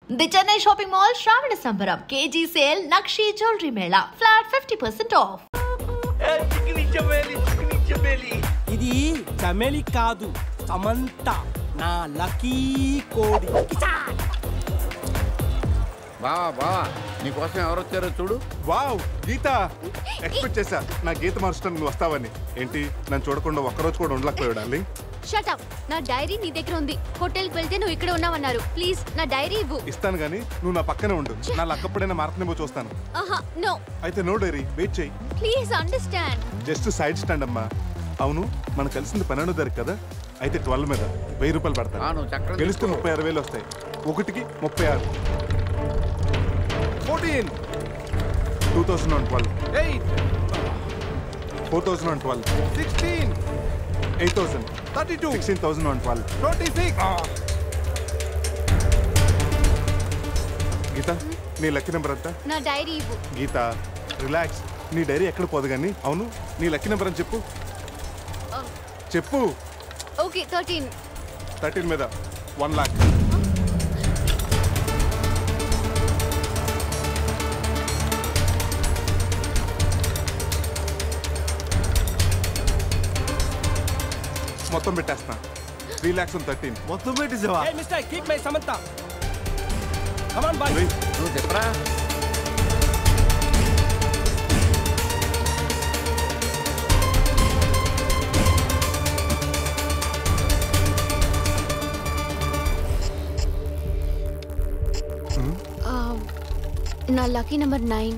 The Chennai Shopping Mall Shravana Sambaram KG sale Nakshi Jewelry Mela flat 50% off. ఇది చమేలి కాదు సమంత నా lucky కోడి. బావా నీకోసం ఎవరు వచ్చారో చూడు. వావ్ గీత, ఎక్స్పెక్ట్ చేశా నా గీత మార్చడం నువ్వు వస్తావని. ఏంటి నన్ను చూడకుండా ఒక్కరోజు కూడా ఉండలేకపోయాడాలి? Shut up. నా డైరీ నీ దగ్గర ఉంది. హోటల్కి వెళ్తే నువ్వు ఇక్కడ ఉన్నావన్నారు. ప్లీజ్ నా డైరీ ఇవ్వు. ఇస్తాను గానీ నువ్వు నా పక్కనే ఉండు. నా లక్కప్పుడైనా మారుతుందేమో చూస్తాను. నో. అయితే నో డైరీ, వెయిట్ చేయి. Please understand. Just side stand అమ్మా. అవును మనం కలిసింది 12వ తారీఖు కదా, అయితే 12 మీద 1000 రూపాయలు పెడతాను. గెలిస్తే 36,000 వస్తాయి. ఒకటికి 36. 14 2012 8 4012 16 8000 32 16,012 26. గీత నీ లక్కీ నెంబర్ ఎంత? నా డైరీ ఇవ్వు. గీత రిలాక్స్, నీ డైరీ ఎక్కడ పోదు కానీ. అవును నీ లక్కీ నెంబర్ అని చెప్పు. చెప్పు. ఓకే 13. 13 మీద 1 lakh. మొత్తం పెట్టేస్తున్నా. 3 lakhs on 13. మొత్తం పెట్టేసావా? ఏ mister keep my Samantha. Come on boy. నువ్వు చెప్పరా. నా లక్కీ నెంబర్ 9.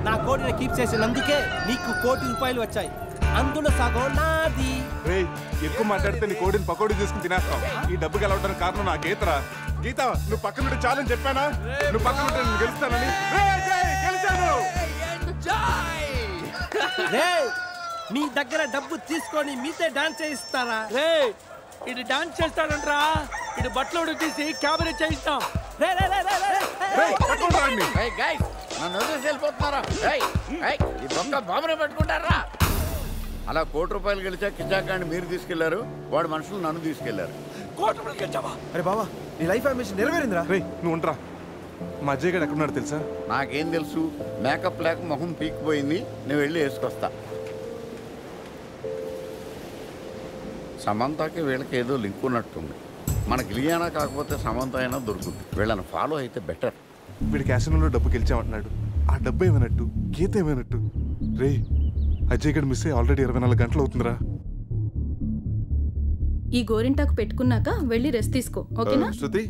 నా కోడిని కీప్ చేసినందుకే నీకు 1 కోటి రూపాయలు వచ్చాయి. అందులో సగం నాది. ఎక్కువ మాట్లాడితే నీ కోడిని పకోడీ చేసుకుని తినేస్తాం. ఈ డబ్బు గెలవడానికి కారణం నా గీతరా. గీత నువ్వు పక్కన ఉంటే చాలని చెప్పానా? నువ్వు పక్కన ఉంటే నేను గెలుస్తానని. మీ దగ్గర డబ్బు తీసుకొని మీతో డాన్స్ చేయిస్తారా? రే ఇది డాన్స్ చేస్తాడంట్రా. ఇది బట్టలు ఉడికేసి క్యాబరే చేయిస్తాం. బాబునే పట్టుకుంటారా? అలా 1 కోటి రూపాయలు గెలిచా కిజాకాండి మీరు తీసుకెళ్లారు, వాడు మనుషులు నన్ను తీసుకెళ్లారు. 1 కోటి రూపాయలు గెలిచావా? అరే బాబా నీ లైఫ్ అంబిషన్ నెరవేరిందిరా. నువ్వు ఉండరా. మా అజయ్ గడు ఎక్కడున్నాడు తెలుసా? నాకేం తెలుసు, మేకప్ లేక మొహం పీకిపోయింది. నేను వెళ్ళి వేసుకొస్తా. సమంతకి వీళ్ళకి ఏదో లింక్ ఉన్నట్టుంది. మనకి లియానా కాకపోతే సమంత అయినా దొరుకుతుంది. వీళ్ళని ఫాలో అయితే బెటర్. వీడి క్యాసినోలో డబ్బు గెలిచామంటున్నాడు. ఆ డబ్బు ఏమైనట్టు, గీత ఏమైనట్టు? రే అజయ్ గడు మిస్ అయ్యి ఆల్రెడీ 24 గంటలు అవుతుందిరా. ఈ గోరింటాకు పెట్టుకున్నాక వెళ్ళి రెస్ట్ తీసుకో, ఓకేనా? శృతి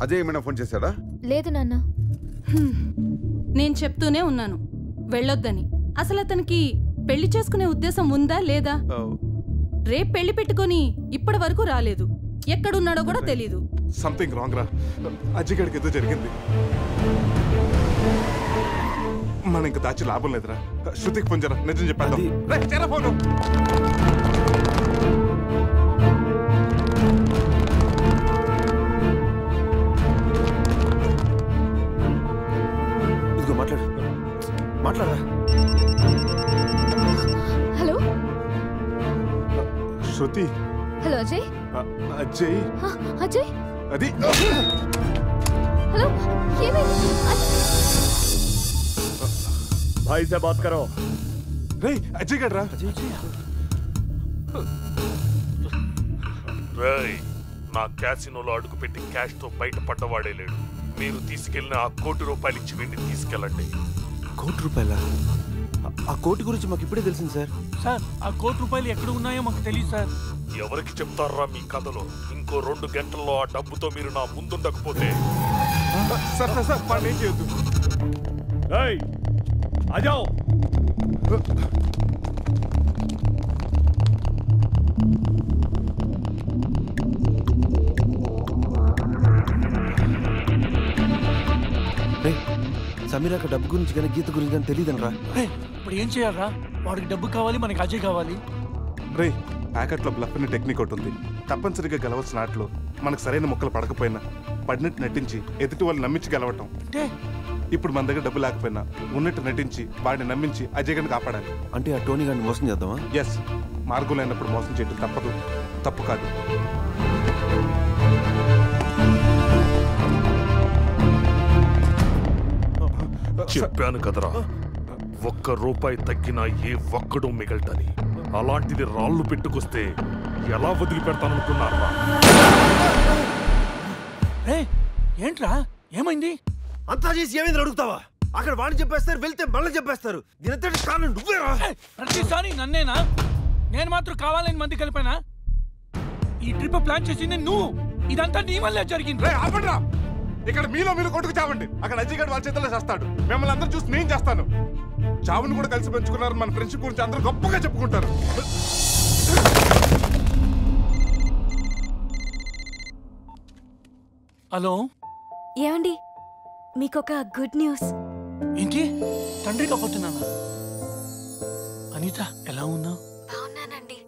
అజయ్ ఏమైనా ఫోన్ చేశాడా? లేదు నాన్న. నేను చెప్తూనే ఉన్నాను వెళ్ళొద్దని. అసలు అతనికి పెళ్లి చేసుకునే ఉద్దేశం ఉందా లేదా? రేపు పెళ్లి పెట్టుకొని ఇప్పటి వరకు రాలేదు. ఎక్కడున్నాడో కూడా తెలీదు. సంథింగ్ రాంగ్ రా. అజయ్ గడికి ఏదో జరిగింది. మనం ఇంకా దాచి లాభం లేదురా. శృతికి ఫోన్ చేయరా, నిజం చెప్పాను. ఫోను ఇదిగో మాట్లాడరా. హలో శృతి. హలో అజయ్. అజయ్ అజయ్ అది. హలో ఏమైంది? भाई से बात करो. రే అజయ్ గడ్రా. రేయ్ నా క్యాసినోలో అడుగుపెట్టి క్యాష్ తో బయటపడ్డవాడే లేడు. మీరు తీసుకెళ్లిన ఆ 1 కోటి రూపాయలు ఇచ్చి వీడిని తీసుకెళ్ళండి. 1 కోటి రూపాయల? ఆ కోటి గురించి మాకు ఇప్పుడే తెలిసింది సార్. సార్ ఆ 1 కోటి రూపాయలు ఎక్కడ ఉన్నాయో మాకు తెలియదు సార్. ఎవరికి చెప్తారా మీ కథలో? ఇంకో 2 గంటల్లో ఆ డబ్బుతో మీరు నా ముందుండకపోతే సార్ సార్ సార్ వాడిని ఏం చేయొద్దు. అజావ్ సమీరాక డబ్బు గురించి కానీ గీత గురించి కానీ తెలియదనరా. ఇప్పుడు ఏం చేయాలరా? వాడికి డబ్బు కావాలి, మనకి అజయ్ కావాలి. రే ప్యాకెట్లో బ్లఫ్ అనే టెక్నిక్ ఒకటి ఉంది. తప్పనిసరిగా గెలవాల్సిన ఆటలో మనకు సరైన మొక్కలు పడకపోయినా పడినట్టు నటించి ఎదుటి వాళ్ళు నమ్మించి గెలవటం. ఇప్పుడు మన దగ్గర డబ్బు లేకపోయినా ఉన్నట్టు నటించి వాడిని నమ్మించి అజయ్ గారిని కాపాడాలి. అంటే ఆ టోనీ గారిని మోసం చేద్దామా? ఎస్, మార్గం లేనప్పుడు మోసం చేయడం తప్పదు, తప్పు కాదు. చెప్పాను కదరా, 1 రూపాయి తగ్గినా ఏ ఒక్కడు మిగలటని. అలాంటిది రాళ్ళు పెట్టుకొస్తే ఎలా వదిలిపెడతాననుకున్నారా? ఏంట్రా ఏమైంది? అంతా చేసి ఏమైంది అడుగుతావా? అక్కడ వాడిని చెప్పేస్తారు, వెళ్తే మళ్ళీ చెప్పేస్తారు. దీనంతటి కారణం నువ్వేరా? ప్రతిసారి నన్నేనా? నేను మాత్రం కావాలని మంది కలిపానా? ఈ ట్రిప్ ప్లాన్ చేసింది నువ్వు. ఇదంతా నీ వల్లే జరిగింది. ఆపండ్రా, ఇక్కడ మీలో మీరు కొట్టుకు చావండి. అక్కడ అజయ్ గారు వాళ్ళ చేతుల్లో చేస్తాడు. మిమ్మల్ని అందరూ చూసి నేను చేస్తాను. చావుని కూడా కలిసి పెంచుకున్నారు. మన ఫ్రెండ్షిప్ గురించి అందరూ గొప్పగా చెప్పుకుంటారు. హలో ఏమండి, మీకొక గుడ్ న్యూస్. ఏంటి? తండ్రి కాబోతున్నానా? అనిత ఎలా ఉన్నావు? బాగున్నానండి.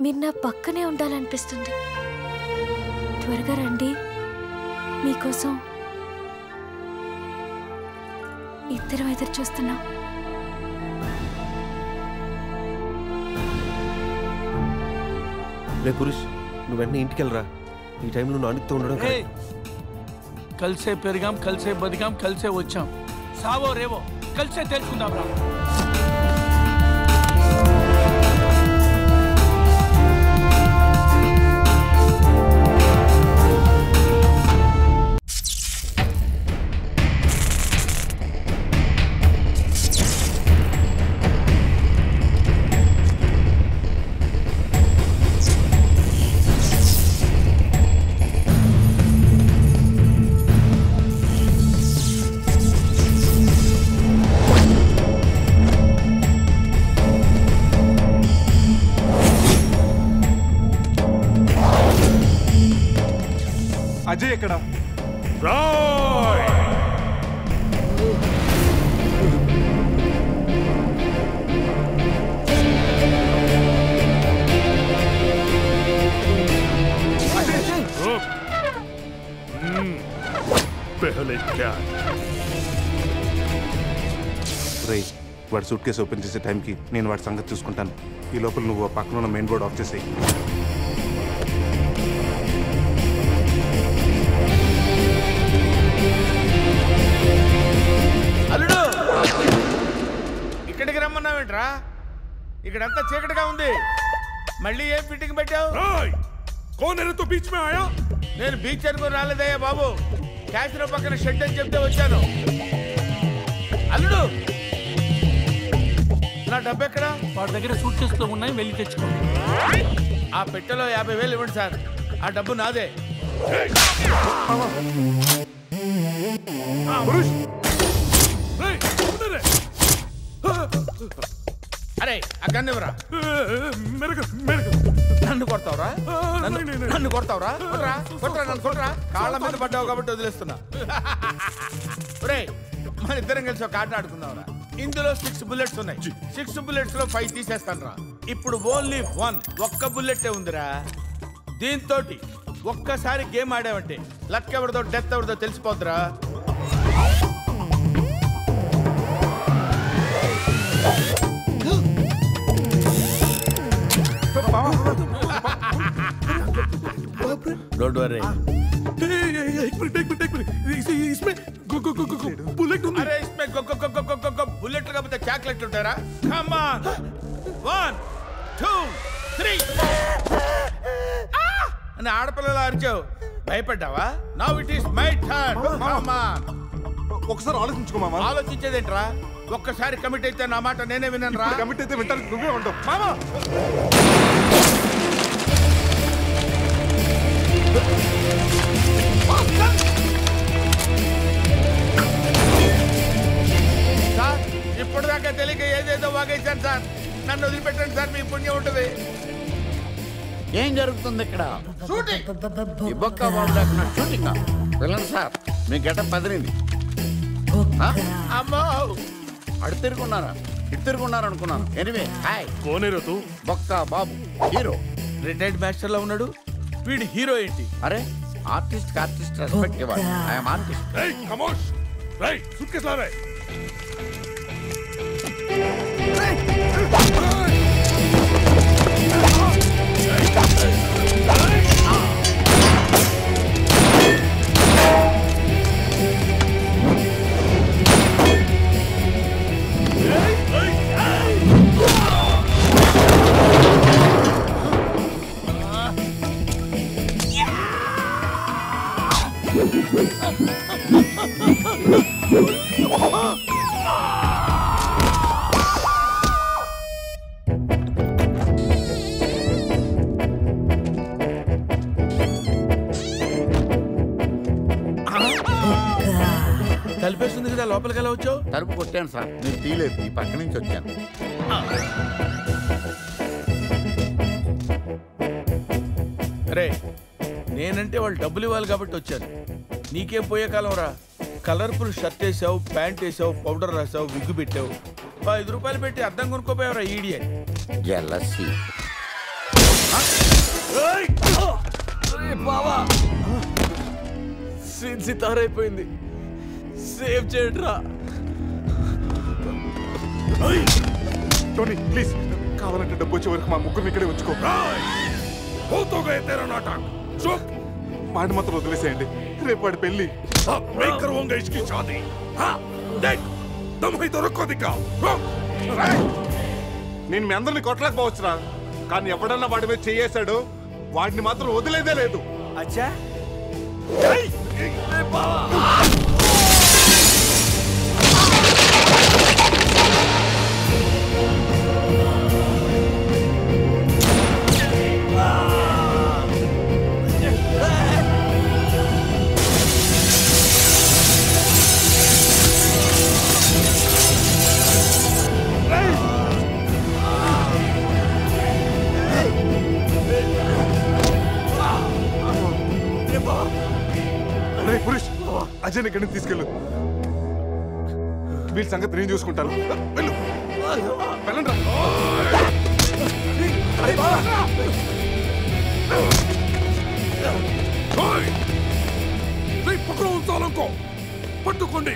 మీరు నా పక్కనే ఉండాలనిపిస్తుంది. త్వరగా రండి, మీకోసం ఇద్దరం ఎదురు చూస్తున్నాం. రే పురుష్, నువ్వు వెంటనే ఇంటికి వెళ్ళరా. ఈ టైంలో నువ్వు అనితో ఉండడం కలిసే పెరిగాం, కలిసే బతికాం, కలిసే వచ్చాం. సావో రేవో కలిసే తెలుసుకుందాం రా. అజయ్ ఎక్కడ? రేయ్, వాడి సూట్ కేసు ఓపెన్ చేసే టైంకి నేను వాడి సంగతి చూసుకుంటాను. ఈ లోపల నువ్వు పక్కన ఉన్న మెయిన్ బోర్డ్ ఆఫ్ చేసేయి. అల్లుడు, ఇక్కడికి రమ్మన్నావేంట్రా? ఇక్కడంతా చీకటిగా ఉంది. మళ్ళీ ఏం ఫిట్టింగ్ పెట్టావు? నేను బీచ్ అనుకుని రాలేదయ్యా బాబు. క్యాసినో పక్కన షెడ్ అని చెప్తే వచ్చాను. అల్లుడు, నా డబ్బు ఎక్కడ? వాడి దగ్గర సూట్ కేసులో ఉన్నాయి, వెళ్ళి తెచ్చుకో. ఆ పెట్టెలో 50,000 ఇవ్వండి సార్. ఆ డబ్బు నాదే. అరే ఆ గన్ను ఇవ్వరా. నన్ను కొడతావురా? నన్ను కొడతావురా? కొట్రా కొట్రా, నన్ను కొట్రా. కాళ్ళ మీద పడ్డావు కాబట్టి వదిలేస్తున్నా. ఒరే, మన ఇద్దరం కలిసి ఒక ఆట ఆడుకుందాంరా. ఇందులో 6 బుల్లెట్స్ ఉన్నాయి. 6 బుల్లెట్స్ లో 5 తీసేస్తాను రా. ఇప్పుడు ఓన్లీ 1 ఒక్క బుల్లెట్టే ఉందిరా. దీంతో ఒక్కసారి గేమ్ ఆడావంటే లక్ ఎవరిదో డెత్ ఎవరిదో తెలిసిపోద్దురా. Don't worry. बुलेट अरे इसमें बुलेट का मतलब चॉकलेट ఉంటారా? कम ऑन 1 2 3 అన్న ఆడపిల్లలా అరిచావు, భయపడ్డావా? Now it is my turn. Come on. ఒకసారి ఆలోచించుకో మామ. ఆలోచించేదేంట్రా? ఒక్కసారి కమిట్ అయితే నా మాట నేనే వినను రా. కమిట్ అయితే వింటాను, నువ్వే ఉంటావు మామ. సార్ ఇప్పటిదాకా తెలియక ఏదేదో వాగేశాను సార్. నన్ను వదిలిపెట్టండి సార్, మీకు పుణ్యం ఉంటుంది. ఏం జరుగుతుంది ఇక్కడ? ఈ బొక్క బాబు లేకుండా షూటింగ్ వెళ్ళండి సార్. మీ గెటప్ పదిలింది. అమ్మో అడు తిరుగున్నారా ఇటు తిరుగున్నారు అనుకున్నాను. Anyway hi. కోనేరతు బొక్క బాబు హీరో. రిటైర్డ్ మాస్టర్ లా ఉన్నాడు వీడు. హీరో ఏంటి? అరే ఆర్టిస్ట్ రెస్పెక్ట్ ఇవ్వాలి. I'm artist. రేయ్ ఖమోష్. రేయ్ సూట్కేస్ లా రేయ్. కలిపేస్తుంది కదా, లోపలికి ఎలా వచ్చావు? తలుపు కొట్టాను సార్, నేను తీయలేదు. ఈ పక్క నుంచి వచ్చాను. రే నేనంటే వాళ్ళు డబ్బులు ఇవ్వాలి కాబట్టి వచ్చాను. నీకేం పోయే కాలం రా. కలర్ఫుల్ షర్ట్ వేసావు, ప్యాంట్ వేసావు, పౌడర్ రాసావు, విగ్గు పెట్టావు. 5 రూపాయలు పెట్టి అద్దం కొనుక్కోపోయావురా ఈడియట్. జెలసీ. బావా సీన్ సితారైపోయింది, సేవ్ చేయడ్రా. టోనీ ప్లీజ్, కావాలంటే డబ్బు వచ్చే వరకు మా ముగ్గురు ఇక్కడే ఉంచుకో. వాడిని మాత్రం వదిలేసేయండి. రేపు వాడి పెళ్లి. నేను మీ అందరిని కొట్టలేకపోవచ్చురా, కానీ ఎవడన్నా వాడి మీద చేయేశాడు వాడిని మాత్రం వదిలేదే లేదు. అచ్చా అజయ్ ఇక్కడి నుంచి తీసుకెళ్ళు. వీళ్ళ సంగతి నేను చూసుకుంటాను. వెళ్ళు వెళ్ళండి. పట్టుకోండి.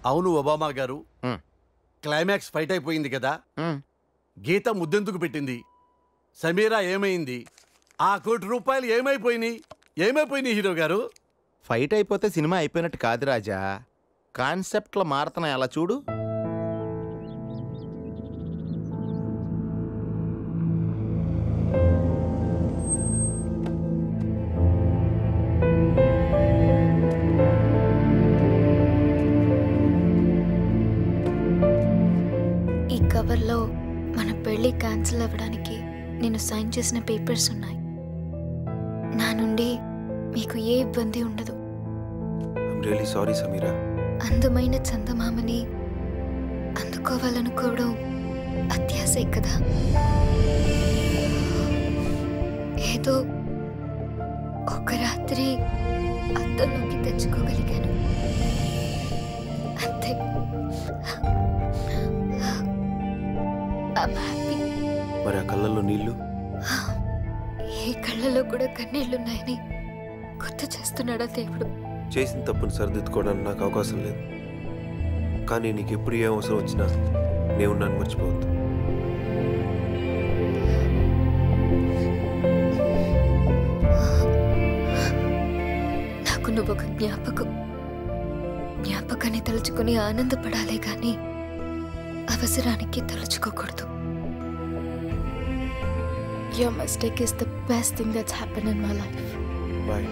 అవును ఒబామా గారు, క్లైమాక్స్ ఫైట్ అయిపోయింది కదా. గీత ముద్దెందుకు పెట్టింది? సమీరా ఏమైంది? ఆ ₹1 ఏమైపోయినాయి హీరో గారు? ఫైట్ అయిపోతే సినిమా అయిపోయినట్టు కాదు రాజా, కాన్సెప్ట్లో మారుతున్నాయి. అలా చూడు. క్యాన్సిల్ అవ్వడానికి నేను సైన్ చేసిన పేపర్స్ ఉన్నాయి. నా నుండి మీకు ఏ ఇబ్బంది ఉండదు. I'm really sorry Sameera. అందమైన చందమామని అందుకోవాలనుకోవడం అత్యాశే కదా. ఏదో ఒక రాత్రి అద్దంలోకి తెచ్చుకోగలిగాను అంతే. మరి ఆ కళ్ళల్లో నీళ్లు? ఈ కళ్ళలో కూడా కన్నీళ్లున్నాయని గుర్తు చేస్తున్నాడా దేవుడు? చేసిన తప్పును సరిదిద్దుకోవడానికి నాకు అవకాశం లేదు. కానీ నీకు ఎప్పుడు ఏ అవసరం వచ్చినా నేను నన్ను మర్చిపోవద్దు. నాకు నువ్వు ఒక జ్ఞాపకాన్ని తలుచుకుని ఆనందపడాలే కానీ అవసరానికి తలుచుకోకూడదు. Your mistake is the best thing that's happened in my life. Bye.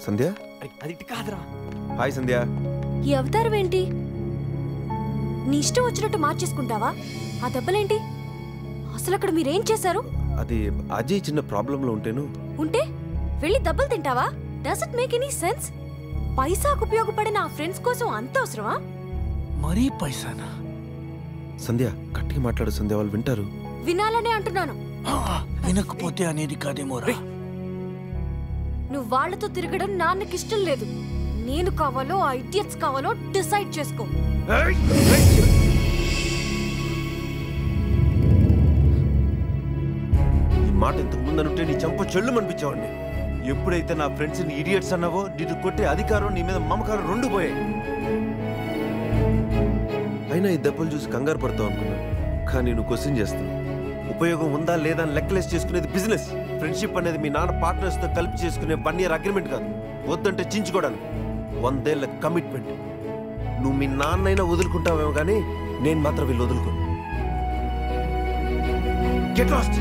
Sandhya, hi Sandhya. ఈ అవతారం ఏంటి? నీ ఇష్టం వచ్చినట్టు మార్చేసుకుంటావా? ఆ దెబ్బలేంటి? అసలు అక్కడ మీరేం చేశారు? అది అజయ్ చిన్న ప్రాబ్లంలో ఉంటే వెళ్ళి దెబ్బలు తింటావా? Does it make any sense? పైసాకు ఉపయోగపడిన ఆ ఫ్రెండ్స్ కోసం అంత అవసరమా? మరీ పైసానా? సంధ్య గట్టిగా మాట్లాడు సంధ్య, వాళ్ళు వింటారు. వినాలనే అంటున్నాను. వినకపోతే అనేది కాదేమోరా. నువ్వు వాళ్లతో తిరగడం నాన్నకి ఇష్టం లేదు. నేను కావాలో ఆ ఇడియట్స్ కావాలో డిసైడ్ చేసుకో. ఈ మాట ఇంతకు ముందనుంటే నీ చంప చెల్లు అనిపించేవాడిని. ఎప్పుడైతే నా ఫ్రెండ్స్ ని ఇడియట్స్ అన్నావో నిన్ను కొట్టే అధికారం, నీ మీద మమకారం రెండు పోయాయి. అయినా ఈ దెబ్బలు చూసి కంగారు పడతావు అనుకున్నాను, కానీ నువ్వు క్వశ్చన్ చేస్తావు. ఉపయోగం ఉందా లేదా అని లెక్కలేసి చేసుకునేది బిజినెస్. ఫ్రెండ్షిప్ అనేది మీ నాన్న పార్ట్నర్స్ తో కలిపి చేసుకునే 1 year అగ్రిమెంట్ కాదు. వద్దంటే చించుకోవడానికి 100 ఏళ్ల కమిట్మెంట్. నువ్వు మీ నాన్నైనా వదులుకుంటావేమో కానీ నేను మాత్రం వీళ్ళు వదులుకోను. Get lost.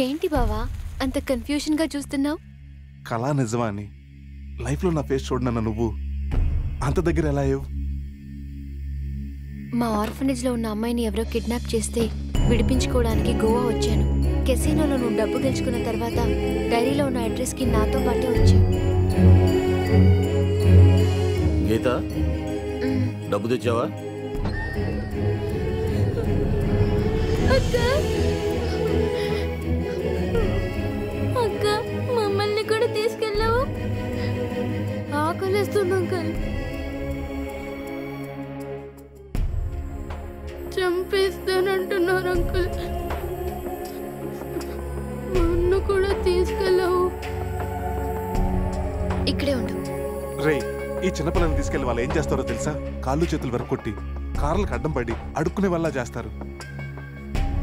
ఏంటి బావా అంత కన్ఫ్యూజన్ గా చూస్తున్నావు? కళా నిజమా అని లైఫ్ లో నా ఫేస్ చూడనన్న నువ్వు అంత దగ్గర ఎలా అయ్యావు? మా ఆర్ఫనేజ్ లో ఉన్న అమ్మాయిని ఎవరో కిడ్నాప్ చేస్తే విడిపించుకోవడానికి గోవా వచ్చాను. కెసినోలో నువ్వు డబ్బు గెలుచుకున్న తర్వాత డైరీలో ఉన్న అడ్రస్ కి నాతో పాటే వచ్చావు. గీత, డబ్బు తెచ్చావా? అక్క, మమ్మల్ని కూడా తీసుకెళ్ళావు. ఆకలిస్తుంది అంకల్. చంపేస్తానంటున్నారు అంకుల్. నన్ను కూడా తీసుకెళ్ళావు. ఇక్కడే ఉండు. రే, ఈ చిన్నపిల్లల్ని తీసుకెళ్లి వాళ్ళు ఏం చేస్తారో తెలుసా? కాళ్ళు చేతులు వెరకొట్టి కార్లకు అడ్డం పడి అడుక్కునే వల్ల చేస్తారు.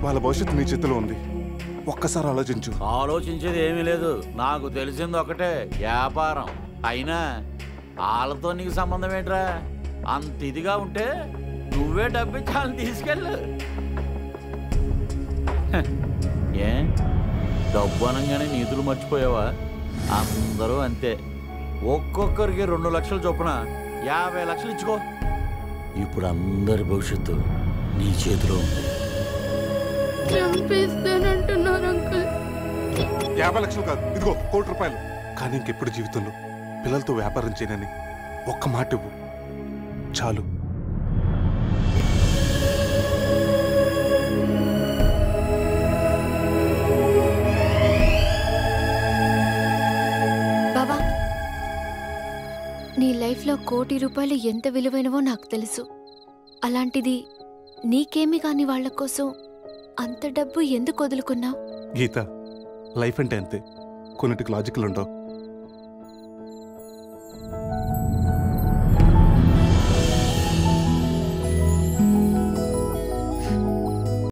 వాళ్ళ భవిష్యత్తు నీ చేతిలో ఉంది. ఒక్కసారి ఆలోచించు. ఆలోచించేది ఏమీ లేదు. నాకు తెలిసింది ఒకటే, వ్యాపారం. అయినా వాళ్ళతో నీకు సంబంధం ఏంట్రా? అంత ఇదిగా ఉంటే నువ్వే డబ్బిచ్చి వాళ్ళని తీసుకెళ్ళు. ఏ డబ్బు అనగానే నీతులు మర్చిపోయావా? అందరూ అంతే. ఒక్కొక్కరికి 2 లక్షల చొప్పున 50 లక్షలు ఇచ్చుకో. ఇప్పుడు అందరి భవిష్యత్తు నీ చేతిలో ఉంది. చంపేస్తానంటున్నారు అంకుల్. 50 లక్షలు కాదు, ఇదిగో 1 కోటి రూపాయలు. కానీ ఇంకెప్పుడు జీవితంలో పిల్లలతో వ్యాపారం చేయనని ఒక్క మాట ఇవ్వు చాలు. బాబా, నీ లైఫ్లో 1 కోటి రూపాయలు ఎంత విలువైనవో నాకు తెలుసు. అలాంటిది నీకేమి కాని వాళ్ళ కోసం అంత డబ్బు ఎందుకు వదులుకున్నావు? గీత, లైఫ్ అంటే అంతే, కొన్నిటికి లాజికల్ ఉండవు.